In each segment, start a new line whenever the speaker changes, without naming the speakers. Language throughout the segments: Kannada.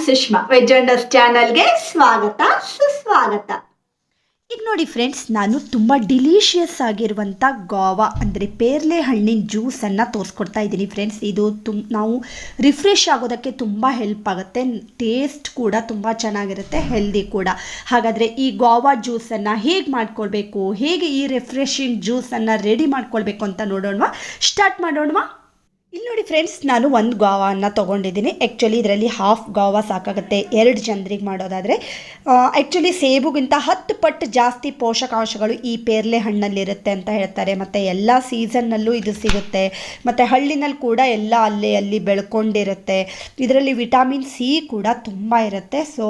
ಸುಷ್ಮಾ ವೆಜ್ ಚಾನಲ್ಗೆ ಸ್ವಾಗತ ಸುಸ್ವಾಗತ.
ಈಗ ನೋಡಿ ಫ್ರೆಂಡ್ಸ್, ನಾನು ತುಂಬ ಡಿಲಿಷಿಯಸ್ ಆಗಿರುವಂಥ ಗಾವಾ ಅಂದರೆ ಪೇರ್ಲೆ ಹಣ್ಣಿನ ಜ್ಯೂಸನ್ನು ತೋರಿಸ್ಕೊಡ್ತಾ ಇದ್ದೀನಿ ಫ್ರೆಂಡ್ಸ್. ಇದು ನಾವು ರಿಫ್ರೆಶ್ ಆಗೋದಕ್ಕೆ ತುಂಬ ಹೆಲ್ಪ್ ಆಗುತ್ತೆ, ಟೇಸ್ಟ್ ಕೂಡ ತುಂಬ ಚೆನ್ನಾಗಿರುತ್ತೆ, ಹೆಲ್ದಿ ಕೂಡ. ಹಾಗಾದರೆ ಈ ಗಾವಾ ಜ್ಯೂಸನ್ನು ಹೇಗೆ ಮಾಡ್ಕೊಳ್ಬೇಕು, ಹೇಗೆ ಈ ರಿಫ್ರೆಶಿಂಗ್ ಜ್ಯೂಸನ್ನು ರೆಡಿ ಮಾಡ್ಕೊಳ್ಬೇಕು ಅಂತ ನೋಡೋಣವಾ, ಸ್ಟಾರ್ಟ್ ಮಾಡೋಣವಾ. ಇಲ್ಲಿ ನೋಡಿ ಫ್ರೆಂಡ್ಸ್, ನಾನು ಒಂದು ಗಾವಾವನ್ನು ತೊಗೊಂಡಿದ್ದೀನಿ. ಆ್ಯಕ್ಚುಲಿ ಇದರಲ್ಲಿ ಹಾಫ್ ಗಾವಾ ಸಾಕಾಗುತ್ತೆ 2 ಜನರಿಗೆ ಮಾಡೋದಾದರೆ. ಆ್ಯಕ್ಚುಲಿ ಸೇಬುಗಿಂತ 10 ಪಟ್ಟು ಜಾಸ್ತಿ ಪೋಷಕಾಂಶಗಳು ಈ ಪೇರ್ಲೆ ಹಣ್ಣಲ್ಲಿರುತ್ತೆ ಅಂತ ಹೇಳ್ತಾರೆ. ಮತ್ತು ಎಲ್ಲ ಸೀಸನ್ನಲ್ಲೂ ಇದು ಸಿಗುತ್ತೆ, ಮತ್ತು ಹಳ್ಳಿನಲ್ಲಿ ಕೂಡ ಎಲ್ಲ ಅಲ್ಲಿ ಬೆಳ್ಕೊಂಡಿರುತ್ತೆ. ಇದರಲ್ಲಿ ವಿಟಮಿನ್ ಸಿ ಕೂಡ ತುಂಬ ಇರುತ್ತೆ. ಸೊ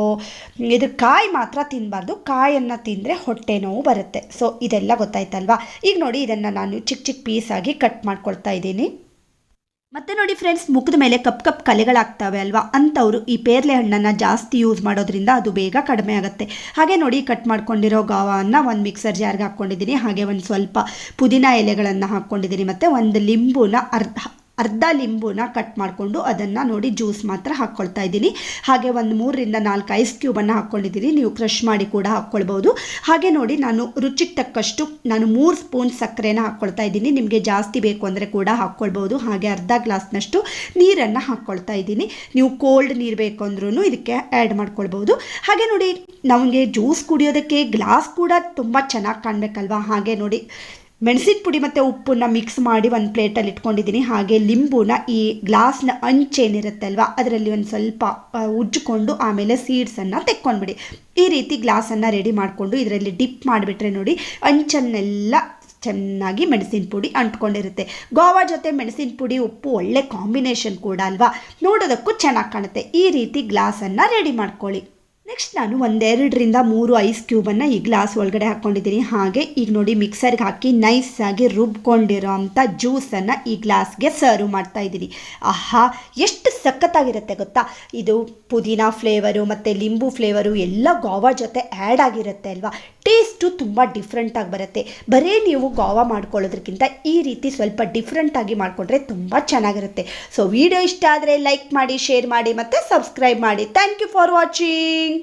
ಇದು ಕಾಯಿ ಮಾತ್ರ ತಿನ್ನಬಾರ್ದು, ಕಾಯನ್ನು ತಿಂದರೆ ಹೊಟ್ಟೆ ನೋವು ಬರುತ್ತೆ. ಸೊ ಇದೆಲ್ಲ ಗೊತ್ತಾಯ್ತಲ್ವಾ. ಈಗ ನೋಡಿ, ಇದನ್ನು ನಾನು ಚಿಕ್ಕ ಚಿಕ್ಕ ಪೀಸಾಗಿ ಕಟ್ ಮಾಡ್ಕೊಳ್ತಾ ಇದ್ದೀನಿ. ಮತ್ತು ನೋಡಿ ಫ್ರೆಂಡ್ಸ್, ಮುಖದ ಮೇಲೆ ಕಪ್ ಕಲೆಗಳಾಗ್ತವೆ ಅಲ್ವಾ, ಅಂಥವರು ಈ ಪೇರ್ಲೆ ಹಣ್ಣನ್ನು ಜಾಸ್ತಿ ಯೂಸ್ ಮಾಡೋದ್ರಿಂದ ಅದು ಬೇಗ ಕಡಿಮೆ ಆಗುತ್ತೆ. ಹಾಗೆ ನೋಡಿ, ಕಟ್ ಮಾಡ್ಕೊಂಡಿರೋ ಗಾವನ್ನು ಒಂದು ಮಿಕ್ಸರ್ ಜಾರ್ಗೆ ಹಾಕ್ಕೊಂಡಿದ್ದೀನಿ. ಹಾಗೆ ಒಂದು ಸ್ವಲ್ಪ ಪುದೀನ ಎಲೆಗಳನ್ನು ಹಾಕ್ಕೊಂಡಿದ್ದೀನಿ. ಮತ್ತು ಒಂದು ಲಿಂಬುನ ಅರ್ಧ ಲಿಂಬುನ ಕಟ್ ಮಾಡಿಕೊಂಡು ಅದನ್ನು ನೋಡಿ ಜ್ಯೂಸ್ ಮಾತ್ರ ಹಾಕ್ಕೊಳ್ತಾ ಇದ್ದೀನಿ. ಹಾಗೆ ಒಂದು 3 ರಿಂದ 4 ಐಸ್ ಕ್ಯೂಬನ್ನು ಹಾಕ್ಕೊಂಡಿದ್ದೀನಿ. ನೀವು ಕ್ರಷ್ ಮಾಡಿ ಕೂಡ ಹಾಕ್ಕೊಳ್ಬೋದು. ಹಾಗೆ ನೋಡಿ, ನಾನು ರುಚಿಗೆ ತಕ್ಕಷ್ಟು 3 ಸ್ಪೂನ್ ಸಕ್ಕರೆನ ಹಾಕ್ಕೊಳ್ತಾ ಇದ್ದೀನಿ. ನಿಮಗೆ ಜಾಸ್ತಿ ಬೇಕು ಅಂದರೆ ಕೂಡ ಹಾಕ್ಕೊಳ್ಬೋದು. ಹಾಗೆ ಅರ್ಧ ಗ್ಲಾಸ್ನಷ್ಟು ನೀರನ್ನು ಹಾಕ್ಕೊಳ್ತಾ ಇದ್ದೀನಿ. ನೀವು ಕೋಲ್ಡ್ ನೀರು ಬೇಕು ಅಂದ್ರೂ ಇದಕ್ಕೆ ಆ್ಯಡ್ ಮಾಡ್ಕೊಳ್ಬೋದು. ಹಾಗೆ ನೋಡಿ, ನಮಗೆ ಜ್ಯೂಸ್ ಕುಡಿಯೋದಕ್ಕೆ ಗ್ಲಾಸ್ ಕೂಡ ತುಂಬ ಚೆನ್ನಾಗಿ ಕಾಣಬೇಕಲ್ವಾ. ಹಾಗೆ ನೋಡಿ, ಮೆಣಸಿನ ಪುಡಿ ಮತ್ತು ಉಪ್ಪನ್ನು ಮಿಕ್ಸ್ ಮಾಡಿ ಒಂದು ಪ್ಲೇಟಲ್ಲಿ ಇಟ್ಕೊಂಡಿದ್ದೀನಿ. ಹಾಗೆ ಲಿಂಬುನ ಈ ಗ್ಲಾಸ್ನ ಅಂಚೇನಿರುತ್ತೆ ಅಲ್ವಾ, ಅದರಲ್ಲಿ ಒಂದು ಸ್ವಲ್ಪ ಉಜ್ಜಿಕೊಂಡು ಆಮೇಲೆ ಸೀಡ್ಸನ್ನು ತೆಕ್ಕೊಂಡ್ಬಿಡಿ. ಈ ರೀತಿ ಗ್ಲಾಸನ್ನು ರೆಡಿ ಮಾಡಿಕೊಂಡು ಇದರಲ್ಲಿ ಡಿಪ್ ಮಾಡಿಬಿಟ್ರೆ ನೋಡಿ, ಅಂಚನ್ನೆಲ್ಲ ಚೆನ್ನಾಗಿ ಮೆಣಸಿನ ಪುಡಿ ಅಂಟ್ಕೊಂಡಿರುತ್ತೆ. ಗೋವಾ ಜೊತೆ ಮೆಣಸಿನ ಪುಡಿ ಉಪ್ಪು ಒಳ್ಳೆ ಕಾಂಬಿನೇಷನ್ ಕೂಡ ಅಲ್ವಾ, ನೋಡೋದಕ್ಕೂ ಚೆನ್ನಾಗಿ ಕಾಣುತ್ತೆ. ಈ ರೀತಿ ಗ್ಲಾಸನ್ನು ರೆಡಿ ಮಾಡ್ಕೊಳ್ಳಿ. ನೆಕ್ಸ್ಟ್ ನಾನು 1-2 ರಿಂದ 3 ಐಸ್ ಕ್ಯೂಬನ್ನು ಈ ಗ್ಲಾಸ್ ಒಳಗಡೆ ಹಾಕ್ಕೊಂಡಿದ್ದೀನಿ. ಹಾಗೆ ಈಗ ನೋಡಿ, ಮಿಕ್ಸರ್ಗೆ ಹಾಕಿ ನೈಸಾಗಿ ರುಬ್ಕೊಂಡಿರೋ ಅಂಥ ಜ್ಯೂಸನ್ನು ಈ ಗ್ಲಾಸ್ಗೆ ಸರ್ವ್ ಮಾಡ್ತಾ ಇದ್ದೀನಿ. ಆಹಾ, ಎಷ್ಟು ಸಖತ್ತಾಗಿರುತ್ತೆ ಗೊತ್ತಾ. ಇದು ಪುದೀನ ಫ್ಲೇವರು ಮತ್ತು ಲಿಂಬು ಫ್ಲೇವರು ಎಲ್ಲ ಗಾವಾ ಜೊತೆ ಆ್ಯಡ್ ಆಗಿರುತ್ತೆ ಅಲ್ವಾ. ಟೇಸ್ಟು ತುಂಬ ಡಿಫ್ರೆಂಟಾಗಿ ಬರುತ್ತೆ. ಬರೀ ನೀವು ಗಾವಾ ಮಾಡ್ಕೊಳ್ಳೋದ್ರಕ್ಕಿಂತ ಈ ರೀತಿ ಸ್ವಲ್ಪ ಡಿಫ್ರೆಂಟಾಗಿ ಮಾಡಿಕೊಂಡ್ರೆ ತುಂಬ ಚೆನ್ನಾಗಿರುತ್ತೆ. ಸೊ ವಿಡಿಯೋ ಇಷ್ಟ ಆದರೆ ಲೈಕ್ ಮಾಡಿ, ಶೇರ್ ಮಾಡಿ ಮತ್ತು ಸಬ್ಸ್ಕ್ರೈಬ್ ಮಾಡಿ. Thank you for watching.